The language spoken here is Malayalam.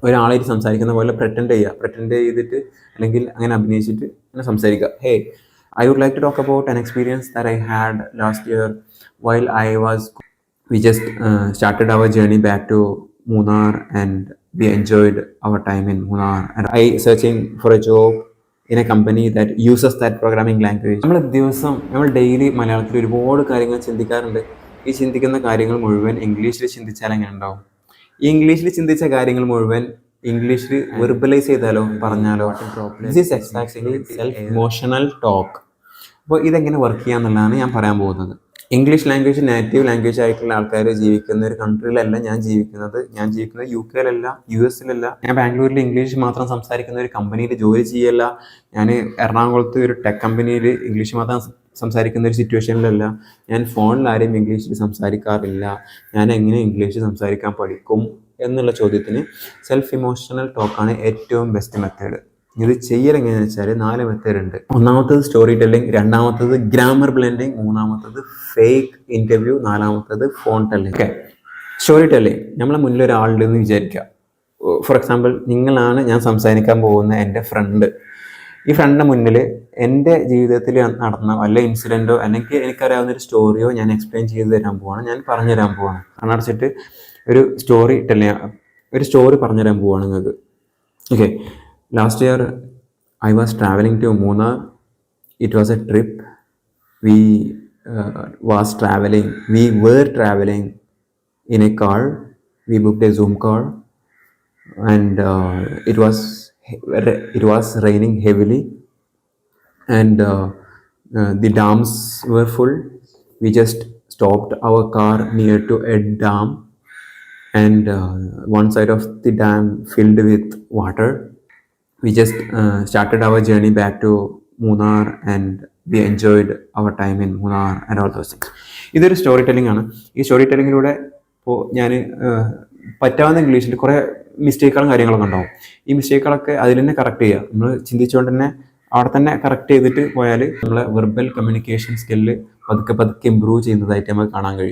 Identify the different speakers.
Speaker 1: ഒരാളായിട്ട് സംസാരിക്കുന്ന പോലെ പ്രറ്റൻഡ് ചെയ്തിട്ട് അല്ലെങ്കിൽ അങ്ങനെ അഭിനയിച്ചിട്ട് അങ്ങനെ സംസാരിക്കുക. ഹേ, I would like to talk about an experience that I had last year while we just started our journey back to Munnar, and we enjoyed our time in Munnar, and I searching for a job in a company that uses that programming language. നമ്മൾ ഡെയിലി മലയാളത്തിൽ ഒരുപാട് കാര്യങ്ങൾ ചിന്തിക്കാറുണ്ട്. ഈ ചിന്തിക്കുന്ന കാര്യങ്ങൾ മുഴുവൻ ഇംഗ്ലീഷിൽ ചിന്തിച്ചാൽ എങ്ങനെ ഉണ്ടാവും? ഈ ഇംഗ്ലീഷിൽ ചിന്തിച്ച കാര്യങ്ങൾ മുഴുവൻ ഇംഗ്ലീഷിൽ വെർബലൈസ് ചെയ്താലോ, പറഞ്ഞാലോ? This is exactly self emotional talk. അപ്പോൾ ഇതെങ്ങനെ വർക്ക് ചെയ്യാന്നുള്ളതാണ് ഞാൻ പറയാൻ പോകുന്നത്. ഇംഗ്ലീഷ് ലാംഗ്വേജ് നേറ്റീവ് ലാംഗ്വേജ് ആയിട്ടുള്ള ആൾക്കാർ ജീവിക്കുന്ന ഒരു കൺട്രിയിലല്ല ഞാൻ ജീവിക്കുന്നത് UK US ഞാൻ ബാംഗ്ലൂരിൽ ഇംഗ്ലീഷ് മാത്രം സംസാരിക്കുന്ന ഒരു കമ്പനിയിൽ ജോലി ചെയ്യല്ല. ഞാൻ എറണാകുളത്ത് ഒരു ടെക് കമ്പനിയിൽ ഇംഗ്ലീഷ് മാത്രം സംസാരിക്കുന്ന ഒരു സിറ്റുവേഷനിലല്ല. ഞാൻ ഫോണിൽ ആരെയും ഇംഗ്ലീഷിൽ സംസാരിക്കാറില്ല. ഞാൻ എങ്ങനെ ഇംഗ്ലീഷ് സംസാരിക്കാൻ പഠിക്കും എന്നുള്ള ചോദ്യത്തിന് സെൽഫ് ഇമോഷണൽ ടോക്കാണ് ഏറ്റവും ബെസ്റ്റ് മെത്തേഡ്. ഇത് ചെയ്യൽ എങ്ങനെയാണെന്ന് വെച്ചാൽ 4 മെത്തേഡ് ഉണ്ട്. ഒന്നാമത്തത് സ്റ്റോറി ടെല്ലിംഗ്, രണ്ടാമത്തത് ഗ്രാമർ ബ്ലെൻഡിങ്, മൂന്നാമത്തത് ഫേക്ക് ഇൻ്റർവ്യൂ, നാലാമത്തത് phone telling. Okay, story telling. നമ്മളെ മുന്നിൽ ഒരാളുണ്ടെന്ന് വിചാരിക്കുക. ഫോർ എക്സാമ്പിൾ, നിങ്ങളാണ് ഞാൻ സംസാരിക്കാൻ പോകുന്ന എൻ്റെ ഫ്രണ്ട്. ഈ ഫ്രണ്ടിൻ്റെ മുന്നിൽ എൻ്റെ ജീവിതത്തിൽ നടന്ന വല്ല ഇൻസിഡൻറ്റോ അല്ലെങ്കിൽ എനിക്കറിയാവുന്ന ഒരു സ്റ്റോറിയോ ഞാൻ എക്സ്പ്ലെയിൻ ചെയ്ത് തരാൻ പോവാണ്, ഞാൻ പറഞ്ഞു തരാൻ പോവാണ്. കണ്ണടച്ചിട്ട് ഒരു സ്റ്റോറി പറഞ്ഞു തരാൻ പോവാണ് നിങ്ങൾക്ക്. Okay, last year I was traveling to Munnar. It was a trip. We were traveling in a car. We booked a Zoom car, and it was raining heavily, and the dams were full. We just stopped our car near to a dam, and one side of the dam filled with water. We just started our journey back to Munnar, and we enjoyed our time in Munnar and all those things. ഇതൊരു സ്റ്റോറി ടെല്ലിംഗ് ആണ്. ഈ സ്റ്റോറി ടെല്ലിങ്ങിലൂടെ ഇപ്പോൾ ഞാൻ പറ്റാവുന്ന ഇംഗ്ലീഷിൽ കുറേ മിസ്റ്റേക്കുകളും കാര്യങ്ങളൊക്കെ ഉണ്ടാവും. ഈ മിസ്റ്റേക്കുകളൊക്കെ അതിൽ തന്നെ കറക്റ്റ് ചെയ്യുക. നമ്മൾ ചിന്തിച്ചുകൊണ്ട് തന്നെ അവിടെ തന്നെ കറക്റ്റ് ചെയ്തിട്ട് പോയാൽ നമ്മളെ വെർബൽ കമ്മ്യൂണിക്കേഷൻ സ്കില്ല് പതുക്കെ ഇമ്പ്രൂവ് ചെയ്യുന്നതായിട്ട് നമുക്ക് കാണാൻ കഴിയും.